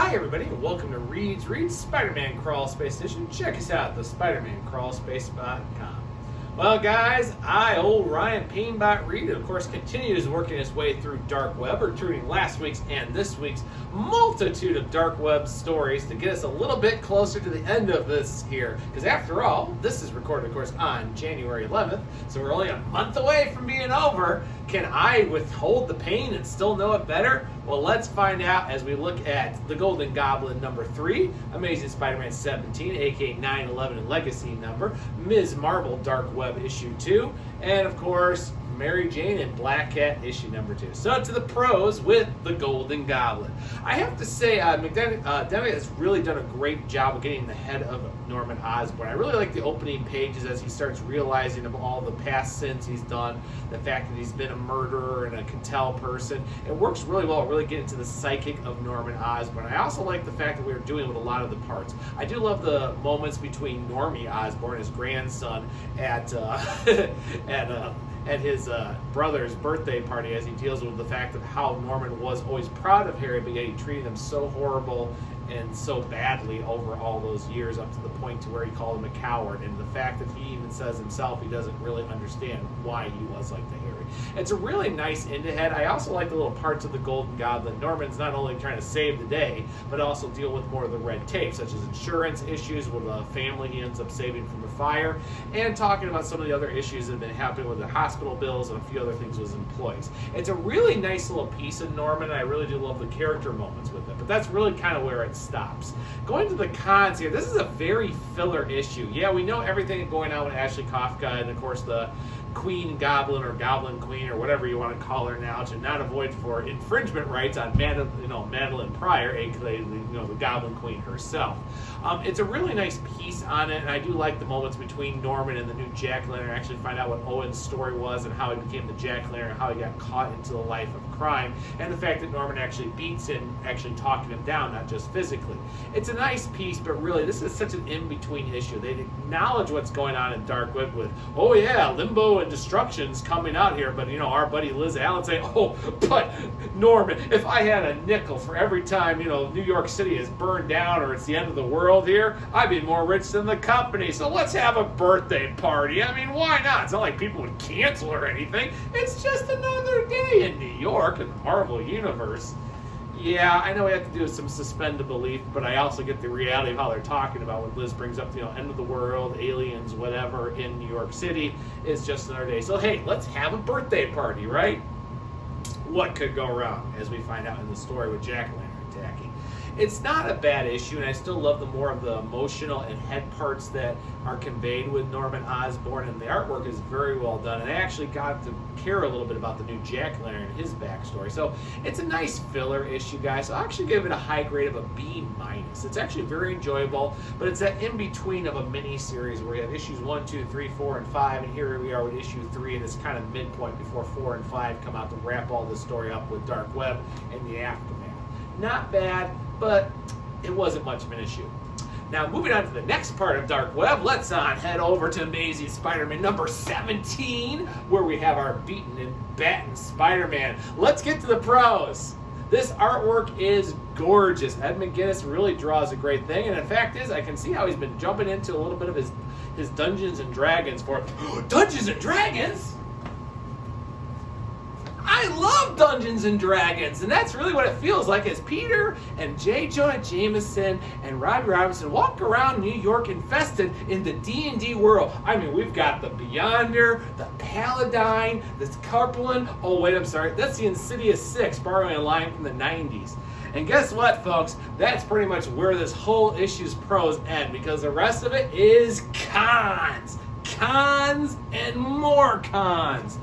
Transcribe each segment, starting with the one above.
Hi everybody, and welcome to Reed's Spider-Man Crawl Space Edition. Check us out at the SpidermanCrawlspace.com. Well guys, old Ryan Painbot Reed, of course, continues working his way through Dark Web, returning last week's and this week's multitude of Dark Web stories to get us a little bit closer to the end of this here. Because after all, this is recorded, of course, on January 11th, so we're only a month away from being over. Can I withhold the pain and still know it better? Well, let's find out as we look at the Golden Goblin number 3, Amazing Spider-Man 17, aka 9/11 Legacy number, Ms. Marvel Dark Web issue 2, and of course, Mary Jane and Black Cat issue number 2. So to the pros with the Golden Goblin. I have to say, Demi has really done a great job of getting in the head of Norman Osborn. I really like the opening pages as he starts realizing of all the past sins he's done, the fact that he's been a murderer and a Cattell person. It works really well, really getting to the psychic of Norman Osborn. I also like the fact that we're doing with a lot of the parts. I do love the moments between Normie Osborn, his grandson, at his brother's birthday party, as he deals with the fact of how Norman was always proud of Harry, but yet he treated him so horrible and so badly over all those years, up to the point to where he called him a coward, and the fact that he even says himself he doesn't really understand why he was like that, Harry. It's a really nice end-ahead. I also like the little parts of the Golden Goblin. Norman's not only trying to save the day, but also deal with more of the red tape, such as insurance issues with a family he ends up saving from a fire, and talking about some of the other issues that have been happening with the hospital bills and a few other things with his employees. It's a really nice little piece of Norman, and I really do love the character moments with it, but that's really kind of where it stops. Going to the cons here, this is a very filler issue. Yeah, we know everything going on with Ashley Kafka, and of course the Queen Goblin or Goblin Queen or whatever you want to call her now, to not avoid for infringement rights on Madeline Pryor, aka the Goblin Queen herself. It's a really nice piece on it, and I do like the moments between Norman and the new Jack-O-Lantern. Actually find out what Owen's story was and how he became the Jack-O-Lantern, how he got caught into the life of crime, and the fact that Norman actually beats him, actually talking him down, not just physically. It's a nice piece, but really this is such an in-between issue. They acknowledge what's going on in Dark Web with, oh yeah, Limbo and Destruction's coming out here, but our buddy Liz Allen saying, oh, but Norman, if I had a nickel for every time New York City is burned down or it's the end of the world here, I'd be more rich than the company. So let's have a birthday party. I mean, why not? It's not like people would cancel or anything. It's just another day in New York in the Marvel Universe. Yeah, I know we have to do some suspend the belief, but I also get the reality of how they're talking about when Liz brings up, end of the world, aliens, whatever, in New York City. It's just another day. So, hey, let's have a birthday party, right? What could go wrong, as we find out in the story with Jack-O-Lantern attacking? It's not a bad issue, and I still love the more of the emotional and head parts that are conveyed with Norman Osborn, and the artwork is very well done. And I actually got to care a little bit about the new Jack-O-Lantern and his backstory. So it's a nice filler issue, guys. So I'll actually give it a high grade of a B-. It's actually very enjoyable, but it's that in-between of a mini-series where you have issues 1, 2, 3, 4, and 5, and here we are with issue 3, and it's kind of midpoint before 4 and 5 come out to wrap all this story up with Dark Web and the aftermath. Not bad, but it wasn't much of an issue. Now, moving on to the next part of Dark Web, let's head over to Amazing Spider-Man number 17, where we have our beaten and battened Spider-Man. Let's get to the pros. This artwork is gorgeous. Ed McGuinness really draws a great thing, and the fact is, I can see how he's been jumping into a little bit of his Dungeons and Dragons for Dungeons and Dragons? I love Dungeons and Dragons, and that's really what it feels like as Peter and J. Jonah Jameson and Robbie Robinson walk around New York infested in the D&D world. I mean, we've got the Beyonder, the Paladine, the Carpulin. Oh, wait, I'm sorry. That's the Insidious 6, borrowing a line from the 90s. And guess what, folks? That's pretty much where this whole issue's pros end, because the rest of it is cons. Cons and more cons.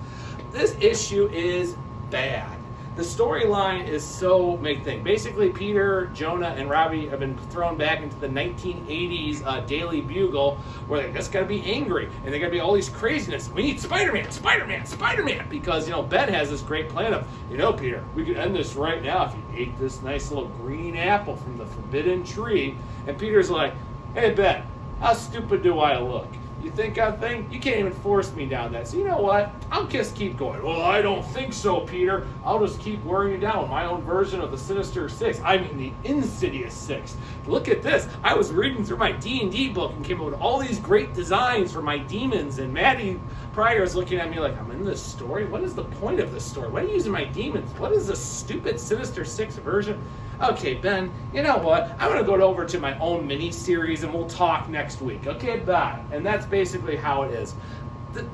This issue is bad. The storyline is so big thing. Basically, Peter, Jonah, and Robbie have been thrown back into the 1980s Daily Bugle, where they just got to be angry, and they got to be all these craziness. We need Spider-Man, Spider-Man, Spider-Man, because, Ben has this great plan of, Peter, we could end this right now if you ate this nice little green apple from the forbidden tree. And Peter's like, hey, Ben, how stupid do I look? You think I think? You can't even force me down that. So you know what? I'll just keep going. Well, I don't think so, Peter. I'll just keep wearing you down with my own version of the Sinister Six. I mean the Insidious Six. Look at this. I was reading through my D&D book and came up with all these great designs for my demons, and Maddie Pryor's looking at me like, I'm in this story? What is the point of this story? Why are you using my demons? What is this stupid Sinister Six version? Okay, Ben, you know what? I'm going to go over to my own mini-series and we'll talk next week. Okay, bye. And that's basically how it is.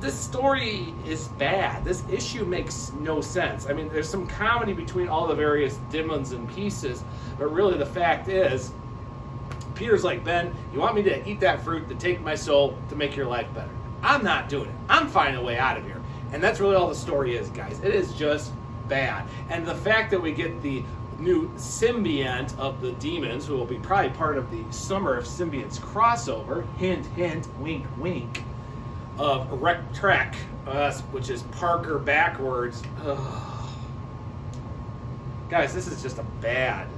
This story is bad. This issue makes no sense. I mean, there's some comedy between all the various demons and pieces, but really the fact is, Peter's like, Ben, you want me to eat that fruit to take my soul to make your life better? I'm not doing it. I'm finding a way out of here. And that's really all the story is, guys. It is just bad. And the fact that we get the new symbiont of the demons, who will be probably part of the Summer of Symbionts crossover, hint, hint, wink, wink, of Rectrek, which is Parker backwards. Ugh. Guys, this is just a bad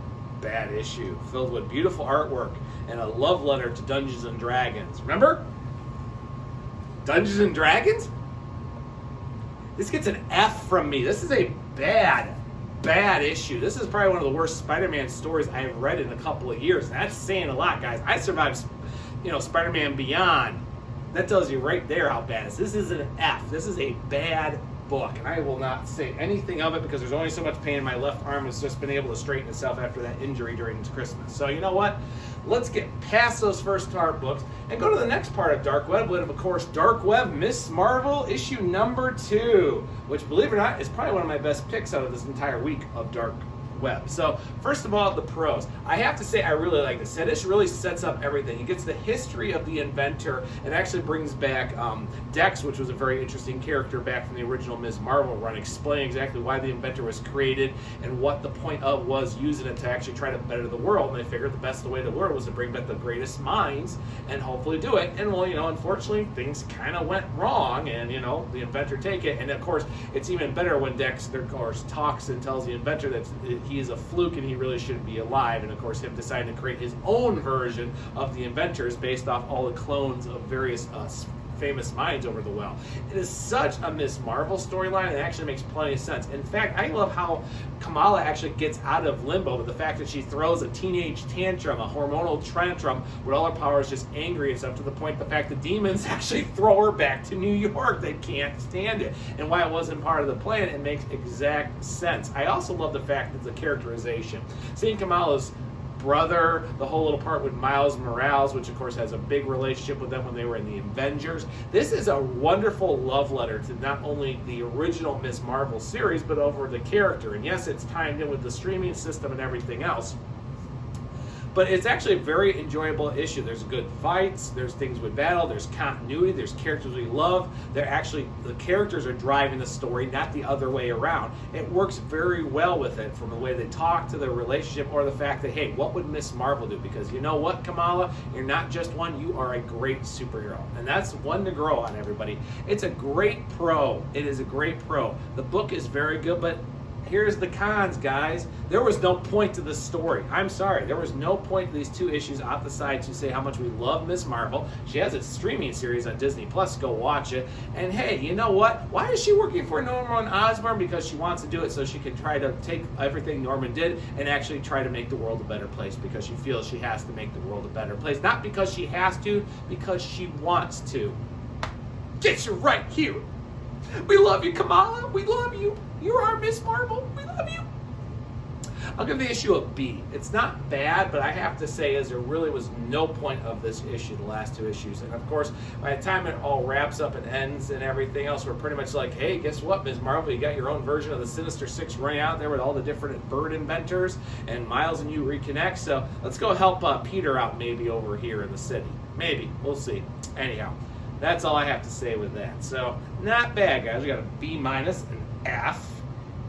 issue, filled with beautiful artwork and a love letter to Dungeons and Dragons. Remember? Dungeons and Dragons? This gets an F from me. This is a bad issue. This is probably one of the worst Spider-Man stories I've read in a couple of years. That's saying a lot, guys. I survived, Spider-Man Beyond. That tells you right there how bad it is. This is an F. This is a bad book, and I will not say anything of it because there's only so much pain in my left arm. It's just been able to straighten itself after that injury during Christmas. So you know what? Let's get past those first part books and go to the next part of Dark Web, with, of course, Dark Web Miss Marvel issue number 2, which, believe it or not, is probably one of my best picks out of this entire week of Dark Web. So first of all, the pros. I have to say I really like this. This really sets up everything. It gets the history of the inventor and actually brings back Dex, which was a very interesting character back from the original Ms. Marvel run, explaining exactly why the inventor was created and what the point of was using it to actually try to better the world. And they figured the best way to the world was to bring back the greatest minds and hopefully do it. And well, unfortunately things kind of went wrong, and the inventor take it. And of course, it's even better when Dexter, of course, talks and tells the inventor that he is a fluke and he really shouldn't be alive, and of course him deciding to create his own version of the inventors based off all the clones of various famous minds over the well. It is such a Miss Marvel storyline, and it actually makes plenty of sense. In fact, I love how Kamala actually gets out of limbo with the fact that she throws a teenage tantrum, a hormonal tantrum, with all her powers just angry and stuff, to the point the fact the demons actually throw her back to New York. They can't stand it. And why it wasn't part of the plan, it makes exact sense. I also love the fact that the characterization. Seeing Kamala's brother, the whole little part with Miles Morales, which of course has a big relationship with them when they were in the Avengers. This is a wonderful love letter to not only the original Ms. Marvel series, but over the character. And yes, it's timed in with the streaming system and everything else. But it's actually a very enjoyable issue. There's good fights, there's things with battle, there's continuity, there's characters we love. The characters are driving the story, not the other way around. It works very well with it, from the way they talk to their relationship, or the fact that, hey, what would Miss Marvel do? Because you know what, Kamala? You're not just one, you are a great superhero. And that's one to grow on, everybody. It's a great pro. It is a great pro. The book is very good, but here's the cons, guys. There was no point to this story. I'm sorry. There was no point to these 2 issues out the side to say how much we love Miss Marvel. She has a streaming series on Disney Plus. Go watch it. And hey, you know what? Why is she working for Norman Osborn? Because she wants to do it so she can try to take everything Norman did and actually try to make the world a better place, because she feels she has to make the world a better place. Not because she has to, because she wants to. Get you right here. We love you, Kamala. We love you. You're our Miss Marvel. We love you. I'll give the issue a B. It's not bad, but I have to say there really was no point of this issue, the last 2 issues. And of course, by the time it all wraps up and ends and everything else, we're pretty much like, hey, guess what, Ms. Marvel? You got your own version of the Sinister Six running out there with all the different bird inventors, and Miles and you reconnect. So let's go help Peter out maybe over here in the city. Maybe. We'll see. Anyhow, that's all I have to say with that. So not bad, guys. We got a B-, an F,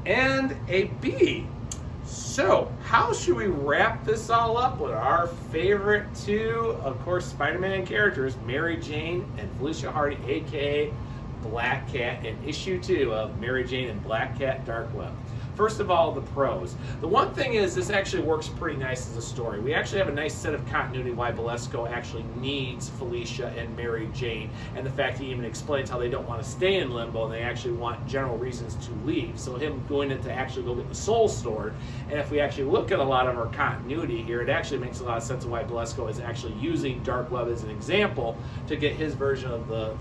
and a B. So how should we wrap this all up with our favorite 2, of course, Spider-Man characters, Mary Jane and Felicia Hardy, aka Black Cat, in issue 2 of Mary Jane and Black Cat Dark Web? First of all, the pros. The one thing is, this actually works pretty nice as a story. We actually have a nice set of continuity why Belasco actually needs Felicia and Mary Jane, and the fact he even explains how they don't want to stay in limbo and they actually want general reasons to leave. So him going in to actually go get the soul sword, and if we actually look at a lot of our continuity here, it actually makes a lot of sense of why Belasco is actually using Dark Web as an example to get his version of the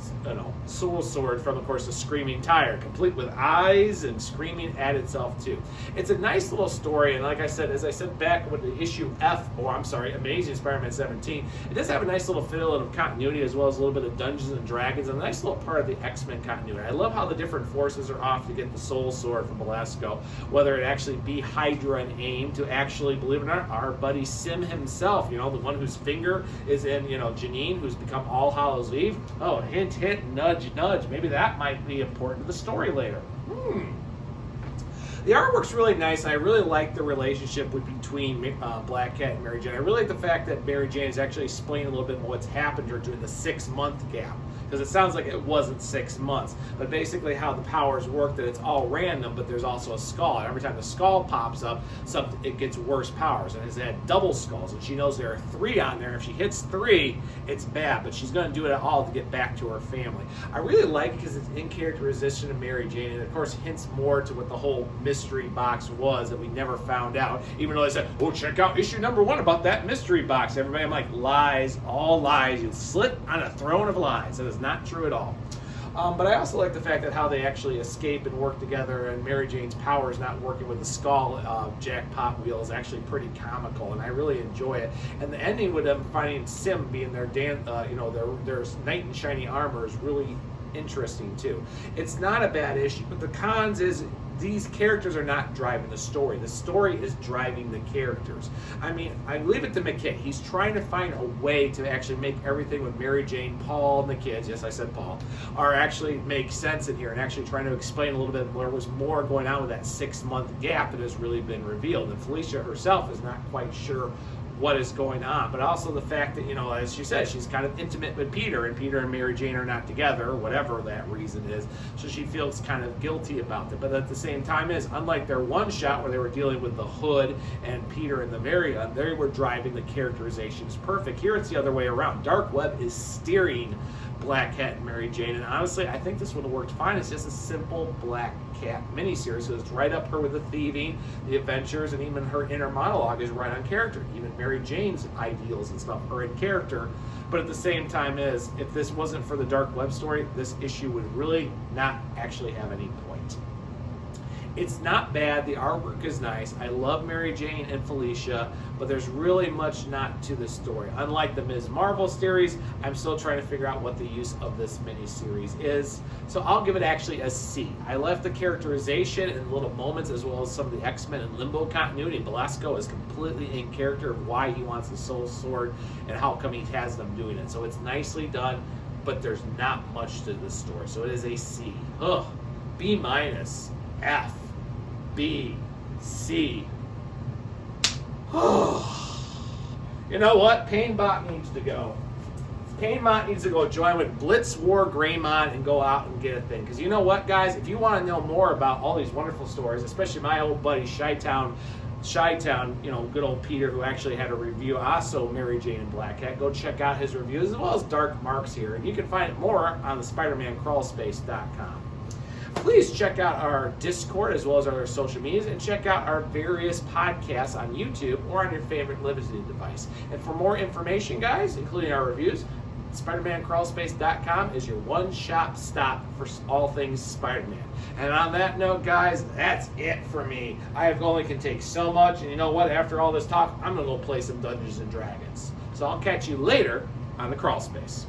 soul sword from, of course, the Screaming Tire, complete with eyes and screaming at itself too. It's a nice little story, and like I said, as I said back with the issue Amazing Spider-Man 17, it does have a nice little fill of continuity as well as a little bit of Dungeons and Dragons, and a nice little part of the X-Men continuity. I love how the different forces are off to get the soul sword from Belasco, whether it actually be Hydra and AIM to actually, believe it or not, our buddy Sim himself, the one whose finger is in, Janine, who's become All Hallows Eve. Oh, hint, hint, nudge, nudge. Maybe that might be important to the story later. The artwork's really nice, and I really like the relationship between Black Cat and Mary Jane. I really like the fact that Mary Jane is actually explaining a little bit more what's happened to her during the 6-month gap. Because it sounds like it wasn't 6 months. But basically how the powers work, that it's all random, but there's also a skull. And every time the skull pops up, it gets worse powers. And it's had double skulls, and she knows there are 3 on there. If she hits 3, it's bad. But she's going to do it all to get back to her family. I really like it because it's in characterization of Mary Jane, and of course hints more to what the whole mystery box was that we never found out. Even though they said, oh, check out issue number 1 about that mystery box. Everybody, I'm like, lies, all lies. You sit on a throne of lies. That is not true at all. But I also like the fact that how they actually escape and work together, and Mary Jane's powers not working with the skull jackpot wheel is actually pretty comical, and I really enjoy it. And the ending with them finding Sim being their their knight in shiny armor is really interesting too. It's not a bad issue, but the cons is these characters are not driving the story. The story is driving the characters. I mean, I leave it to McKay. He's trying to find a way to actually make everything with Mary Jane, Paul, and the kids, yes, I said Paul, are actually make sense in here, and actually trying to explain a little bit more. There was more going on with that 6-month gap that has really been revealed. And Felicia herself is not quite sure what is going on, but also the fact that, as she said, she's kind of intimate with Peter, and Peter and Mary Jane are not together, whatever that reason is, so she feels kind of guilty about it. But at the same time unlike their one shot where they were dealing with the Hood and Peter and the Variant, they were driving the characterizations perfect. Here it's the other way around. Dark Web is steering Black Cat and Mary Jane, and honestly, I think this would have worked fine. It's just a simple Black Cat miniseries, so it's right up her with the thieving, the adventures, and even her inner monologue is right on character. Even Mary Jane's ideals and stuff are in character. But at the same time if this wasn't for the Dark Web story, this issue would really not actually have any point. It's not bad. The artwork is nice. I love Mary Jane and Felicia, but there's really much not to the story. Unlike the Ms. Marvel series, I'm still trying to figure out what the use of this miniseries is. So I'll give it actually a C. I left the characterization and little moments as well as some of the X-Men and Limbo continuity. Belasco is completely in character of why he wants the Soul Sword and how come he has them doing it. So it's nicely done, but there's not much to the story. So it is a C. Ugh. B-, F, B, C. You know what? Painbot needs to go. Painbot needs to go join with Blitz War Greymon and go out and get a thing. Because you know what, guys? If you want to know more about all these wonderful stories, especially my old buddy Chi-Town, good old Peter, who actually had a review also Mary Jane and Black Cat, go check out his reviews as well as Dark Marks here. And you can find more on the SpidermanCrawlspace.com. Please check out our Discord as well as our social medias, and check out our various podcasts on YouTube or on your favorite limited device. And for more information, guys, including our reviews, SpidermanCrawlspace.com is your one-stop stop for all things Spider-Man. And on that note, guys, that's it for me. I only can take so much, and you know what? After all this talk, I'm going to go play some Dungeons and Dragons. So I'll catch you later on the Crawl Space.